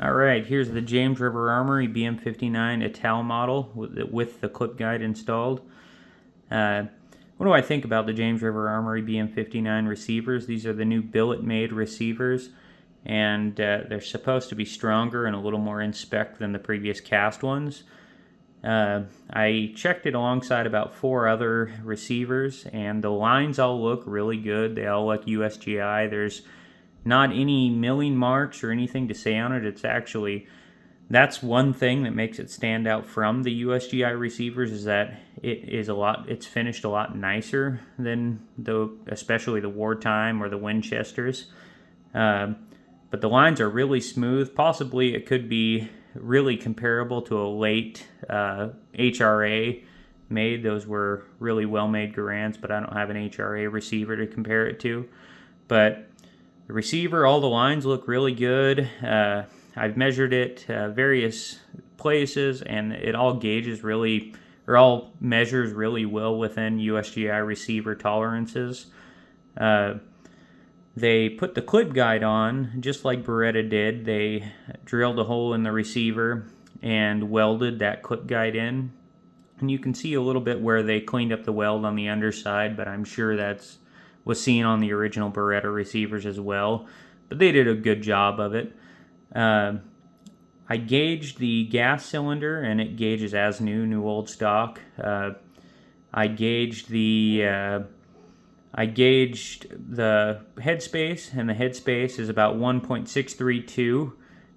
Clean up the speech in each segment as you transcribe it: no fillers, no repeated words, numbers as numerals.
Alright, here's the James River Armory BM59 Ital model with the clip guide installed. What do I think about the James River Armory BM59 receivers? These are the new billet-made receivers, and they're supposed to be stronger and a little more in spec than the previous cast ones. I checked it alongside about 4 other receivers, and the lines all look really good. They all look USGI. There's not any milling marks or anything to say on it. It's actually, that's one thing that makes it stand out from the USGI receivers, is that it's finished a lot nicer than especially the Wartime or the Winchesters. But the lines are really smooth. Possibly it could be really comparable to a late HRA made. Those were really well-made Garands, but I don't have an HRA receiver to compare it to. But the receiver, all the lines look really good. I've measured it various places, and it all measures really well within USGI receiver tolerances. They put the clip guide on just like Beretta did. They drilled a hole in the receiver and welded that clip guide in. And you can see a little bit where they cleaned up the weld on the underside, but I'm sure was seen on the original Beretta receivers as well. But they did a good job of it. I gauged the gas cylinder, and it gauges as new old stock. I gauged the headspace, and the headspace is about 1.632,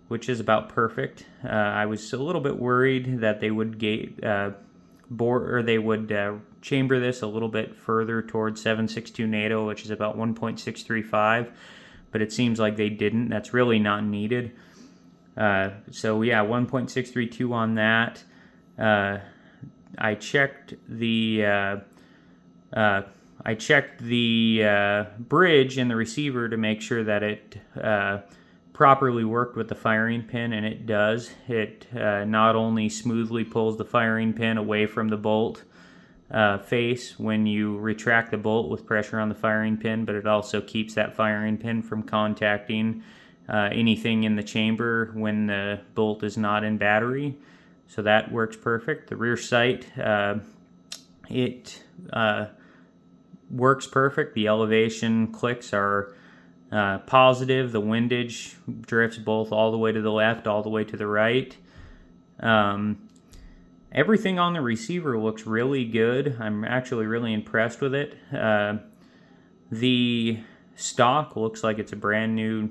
which is about perfect. I was a little bit worried that they would chamber this a little bit further towards 7.62 NATO, which is about 1.635, but it seems like they didn't. That's really not needed. So yeah, 1.632 on that. I checked the bridge in the receiver to make sure that it properly worked with the firing pin, and it does. It not only smoothly pulls the firing pin away from the bolt face when you retract the bolt with pressure on the firing pin, but it also keeps that firing pin from contacting anything in the chamber when the bolt is not in battery. So that works perfect. The rear sight, it works perfect. The elevation clicks are positive. The windage drifts both all the way to the left, all the way to the right. Everything on the receiver looks really good. I'm actually really impressed with it. The stock looks like it's a brand new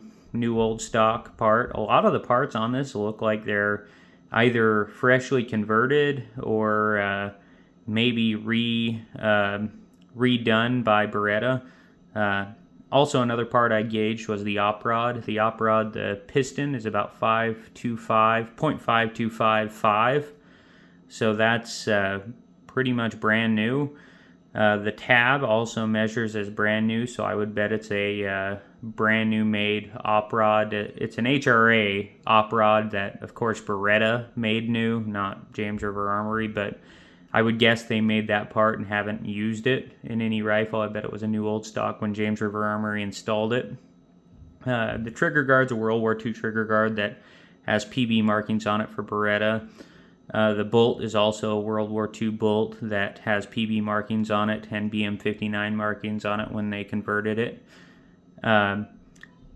old stock part. A lot of the parts on this look like they're either freshly converted or maybe redone by Beretta. Also, another part I gauged was the op rod. The op rod, the piston is about 0.5255. So that's pretty much brand new. The tab also measures as brand new, so I would bet it's a brand new made op rod. It's an HRA op rod that, of course, Beretta made new, not James River Armory, but I would guess they made that part and haven't used it in any rifle. I bet it was a new old stock when James River Armory installed it. The trigger guard's a World War II trigger guard that has PB markings on it for Beretta. The bolt is also a World War II bolt that has PB markings on it and BM59 markings on it when they converted it.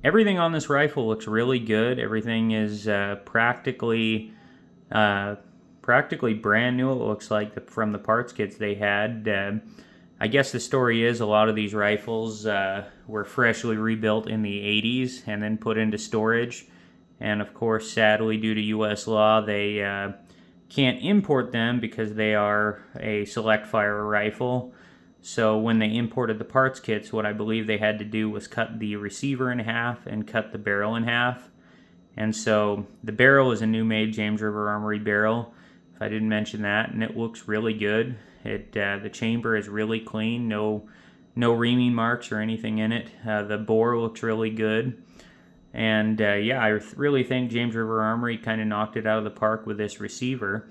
Everything on this rifle looks really good. Everything is practically brand new, it looks like, from the parts kits they had. I guess the story is a lot of these rifles were freshly rebuilt in the 80s and then put into storage. And of course, sadly, due to U.S. law, they can't import them because they are a select fire rifle. So when they imported the parts kits, what I believe they had to do was cut the receiver in half and cut the barrel in half. And so the barrel is a new made James River Armory barrel, if I didn't mention that, and it looks really good. The chamber is really clean, no reaming marks or anything in it. The bore looks really good. And yeah, I really think James River Armory kind of knocked it out of the park with this receiver.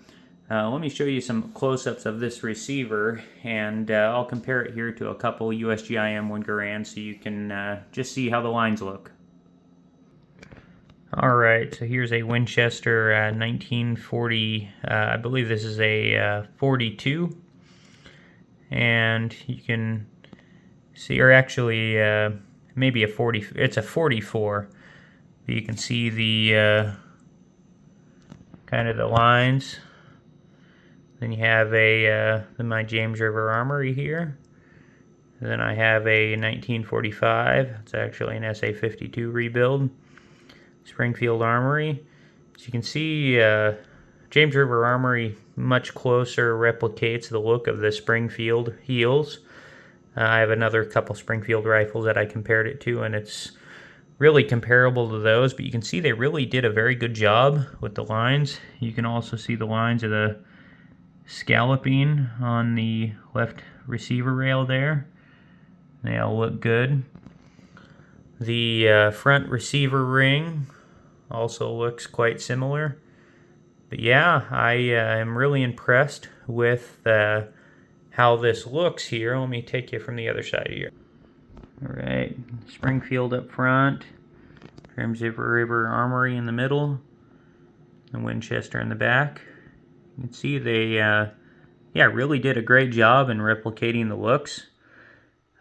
Let me show you some close-ups of this receiver, and I'll compare it here to a couple USGI M1 Garands so you can just see how the lines look. Alright, so here's a Winchester 1940, I believe this is a 42, and you can see, or actually maybe a 40, it's a 44, but you can see the kind of the lines. Then you have my James River Armory here. And then I have a 1945, it's actually an SA-52 rebuild. Springfield Armory. As you can see, James River Armory much closer replicates the look of the Springfield heels. I have another couple Springfield rifles that I compared it to, and it's really comparable to those, but you can see they really did a very good job with the lines. You can also see the lines of the scalloping on the left receiver rail there. They all look good. The front receiver ring also looks quite similar. But yeah, I am really impressed with how this looks here. Let me take you from the other side here. Alright, Springfield up front, James River Armory in the middle, and Winchester in the back. You can see they really did a great job in replicating the looks.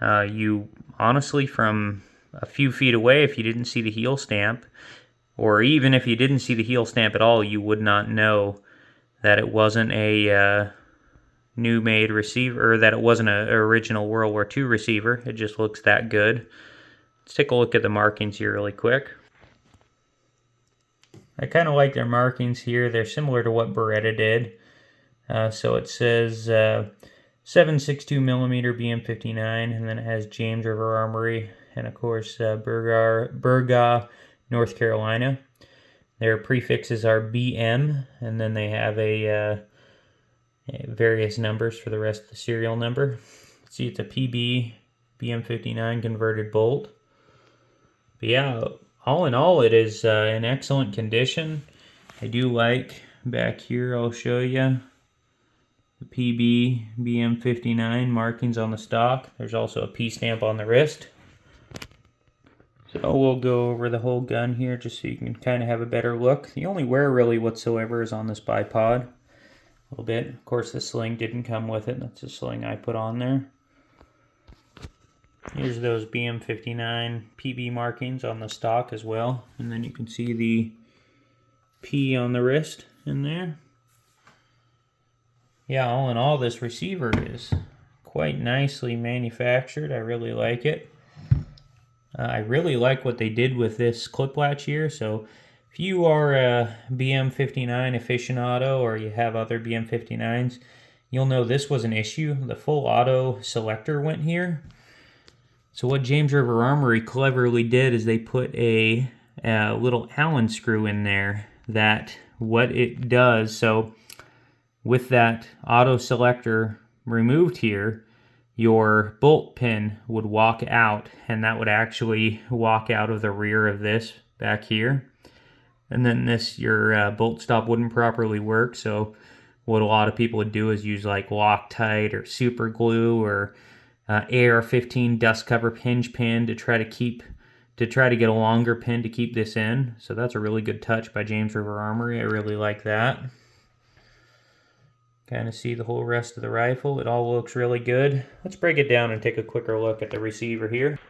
You honestly, from a few feet away, if you didn't see the heel stamp, or even if you didn't see the heel stamp at all, you would not know that it wasn't a new made receiver, or that it wasn't an original World War II receiver. It just looks that good. Let's take a look at the markings here really quick. I kind of like their markings here. They're similar to what Beretta did. So it says 7.62 millimeter BM59, and then it has James River Armory, and of course Burga, North Carolina. Their prefixes are BM, and then they have a various numbers for the rest of the serial number. See, it's a PB BM59 converted bolt. But yeah, all in all, it is in excellent condition. I do like back here, I'll show you the PB BM59 markings on the stock. There's also a P stamp on the wrist. So we'll go over the whole gun here just so you can kind of have a better look. The only wear really whatsoever is on this bipod. A little bit. Of course, the sling didn't come with it. That's a sling I put on there. Here's those BM59 PB markings on the stock as well. And then you can see the P on the wrist in there. Yeah, all in all, this receiver is quite nicely manufactured. I really like it. I really like what they did with this clip latch here. So if you are a BM59 aficionado, or you have other BM59s, you'll know this was an issue. The full auto selector went here. So what James River Armory cleverly did is they put a little Allen screw in there that what it does, so with that auto selector removed here, your bolt pin would walk out, and that would actually walk out of the rear of this back here. And then your bolt stop wouldn't properly work, so what a lot of people would do is use like Loctite or super glue or AR-15 dust cover hinge pin to try to get a longer pin to keep this in. So that's a really good touch by James River Armory. I really like that. Kind of see the whole rest of the rifle. It all looks really good. Let's break it down and take a quicker look at the receiver here.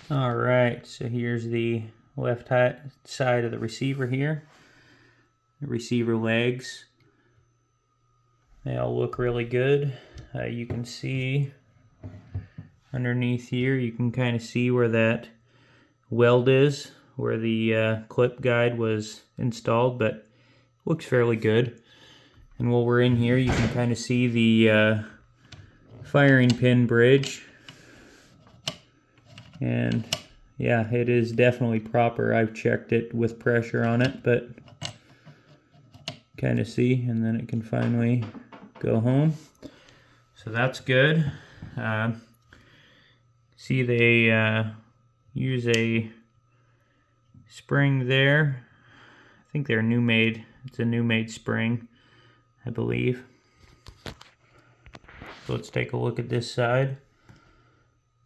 Alright, so here's the left side of the receiver here. The receiver legs. They all look really good. You can see underneath here, you can kind of see where that weld is, where the clip guide was installed, but looks fairly good. And while we're in here, you can kind of see the firing pin bridge. And yeah, it is definitely proper. I've checked it with pressure on it, but kind of see, and then it can finally go home. So that's good. See, they use a spring there. I think they're new made. It's a new made spring, I believe. So let's take a look at this side.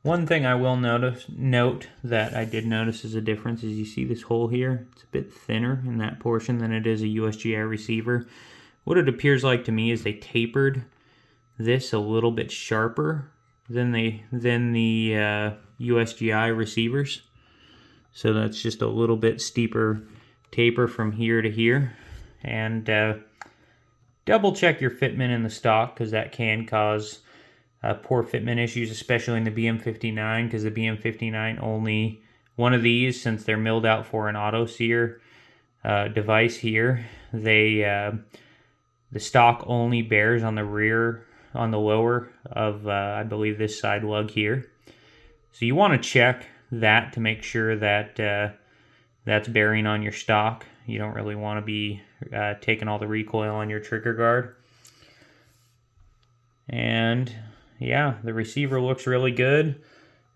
One thing I will note that I did notice as a difference is you see this hole here. It's a bit thinner in that portion than it is a USGI receiver. What it appears like to me is they tapered this a little bit sharper than the USGI receivers. So that's just a little bit steeper taper from here to here. And double check your fitment in the stock, because that can cause poor fitment issues, especially in the BM59, because the BM59 only one of these, since they're milled out for an auto sear device here, the stock only bears on the rear, on the lower of I believe this side lug here. So you want to check that to make sure that that's bearing on your stock. You don't really want to be taking all the recoil on your trigger guard. And yeah, the receiver looks really good.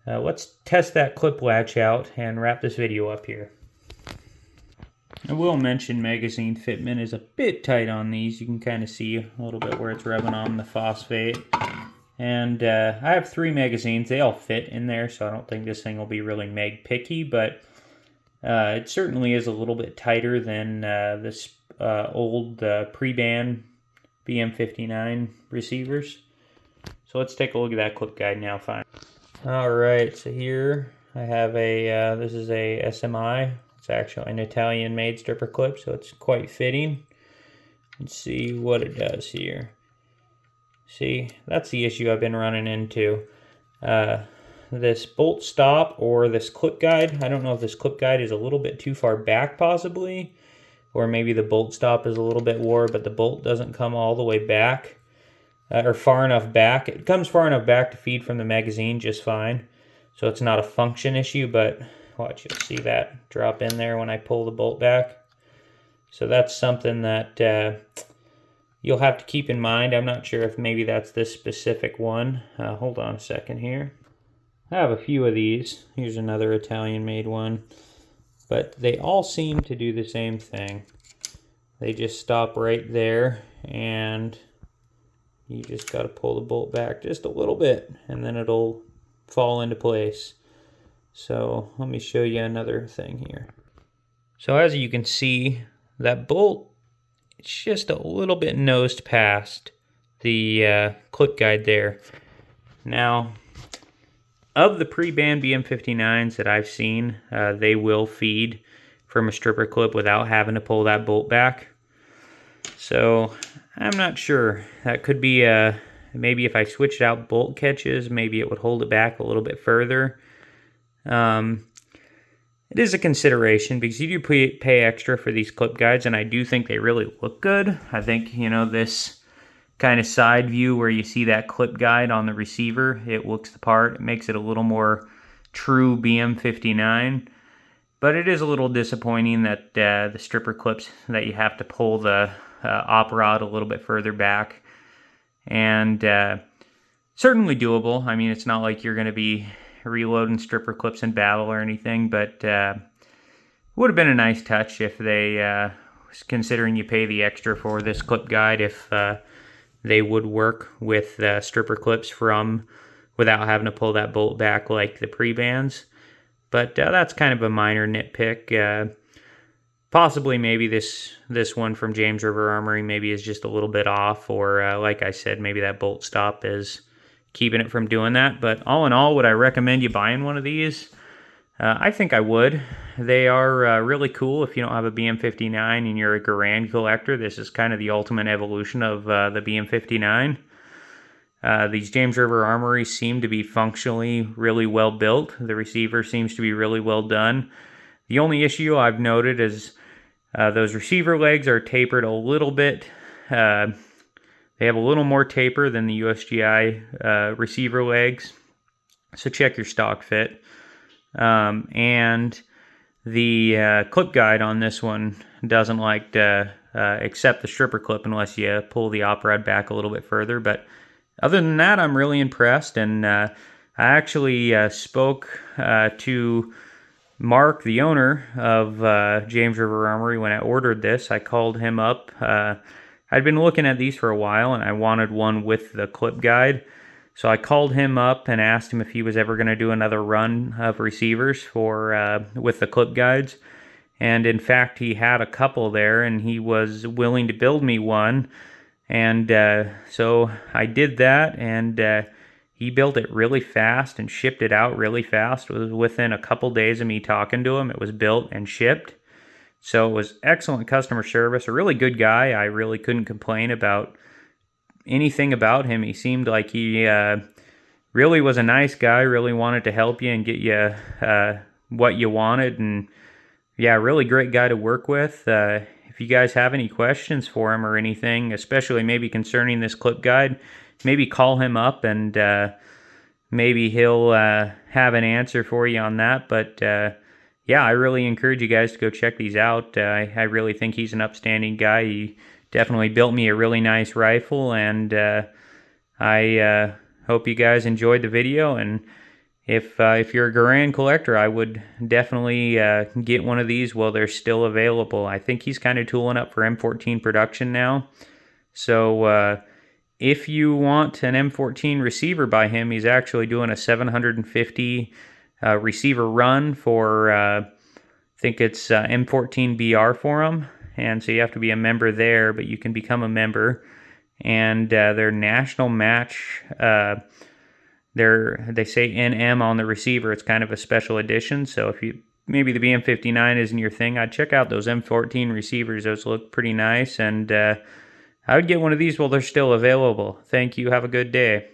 Let's test that clip latch out and wrap this video up here. I will mention magazine fitment is a bit tight on these. You can kind of see a little bit where it's rubbing on the phosphate. And I have 3 magazines. They all fit in there, so I don't think this thing will be really mag picky, but it certainly is a little bit tighter than this old pre-band BM59 receivers. So let's take a look at that clip guide now. Fine. Alright, so here I have a, this is a SMI. It's actually an Italian-made stripper clip, so it's quite fitting. Let's see what it does here. See, that's the issue I've been running into. This bolt stop or this clip guide, I don't know if this clip guide is a little bit too far back possibly, or maybe the bolt stop is a little bit wore, but the bolt doesn't come all the way back, or far enough back. It comes far enough back to feed from the magazine just fine, so it's not a function issue, but watch, you'll see that drop in there when I pull the bolt back. So that's something that you'll have to keep in mind. I'm not sure if maybe that's this specific one. Hold on a second here. I have a few of these. Here's another Italian-made one. But they all seem to do the same thing. They just stop right there, and you just got to pull the bolt back just a little bit, and then it'll fall into place. So let me show you another thing here. So as you can see, that bolt, it's just a little bit nosed past the clip guide there. Now, of the pre-band BM59s that I've seen, they will feed from a stripper clip without having to pull that bolt back. So I'm not sure. That could be maybe if I switched out bolt catches, maybe it would hold it back a little bit further. It is a consideration because you do pay extra for these clip guides, and I do think they really look good. I think, you know, this kind of side view where you see that clip guide on the receiver, it looks the part. It makes it a little more true BM59, but it is a little disappointing that the stripper clips, that you have to pull the op rod a little bit further back. And certainly doable. I mean, it's not like you're going to be reloading stripper clips in battle or anything, but it would have been a nice touch if they, considering you pay the extra for this clip guide, if they would work with stripper clips from without having to pull that bolt back like the pre-bands. But that's kind of a minor nitpick. Possibly maybe this one from James River Armory maybe is just a little bit off, or like I said, maybe that bolt stop is keeping it from doing that. But all in all, would I recommend you buying one of these? I think I would. They are really cool. If you don't have a BM59 and you're a Garand collector, this is kind of the ultimate evolution of the BM59. These James River Armory seem to be functionally really well built. The receiver seems to be really well done. The only issue I've noted is those receiver legs are tapered a little bit. They have a little more taper than the USGI receiver legs, so check your stock fit. And the clip guide on this one doesn't like to accept the stripper clip unless you pull the op rod back a little bit further. But other than that, I'm really impressed, and I actually spoke to Mark, the owner of James River Armory, when I ordered this. I called him up. I'd been looking at these for a while, and I wanted one with the clip guide. So I called him up and asked him if he was ever going to do another run of receivers for with the clip guides. And in fact, he had a couple there, and he was willing to build me one. And so I did that, and he built it really fast and shipped it out really fast. It was within a couple days of me talking to him. It was built and shipped. So it was excellent customer service. A really good guy. I really couldn't complain about anything about him. He seemed like he really was a nice guy, really wanted to help you and get you what you wanted. And yeah, really great guy to work with. If you guys have any questions for him or anything, especially maybe concerning this clip guide, maybe call him up and maybe he'll have an answer for you on that. But yeah, I really encourage you guys to go check these out. I really think he's an upstanding guy. He definitely built me a really nice rifle, and I hope you guys enjoyed the video. And if you're a Garand collector, I would definitely get one of these while they're still available. I think he's kind of tooling up for M14 production now. So if you want an M14 receiver by him, he's actually doing a 750 receiver run for, I think it's M14 BR for him. And so you have to be a member there, but you can become a member. And their national match, they say NM on the receiver. It's kind of a special edition. So if you maybe the BM59 isn't your thing, I'd check out those M14 receivers. Those look pretty nice, and I would get one of these while they're still available. Thank you. Have a good day.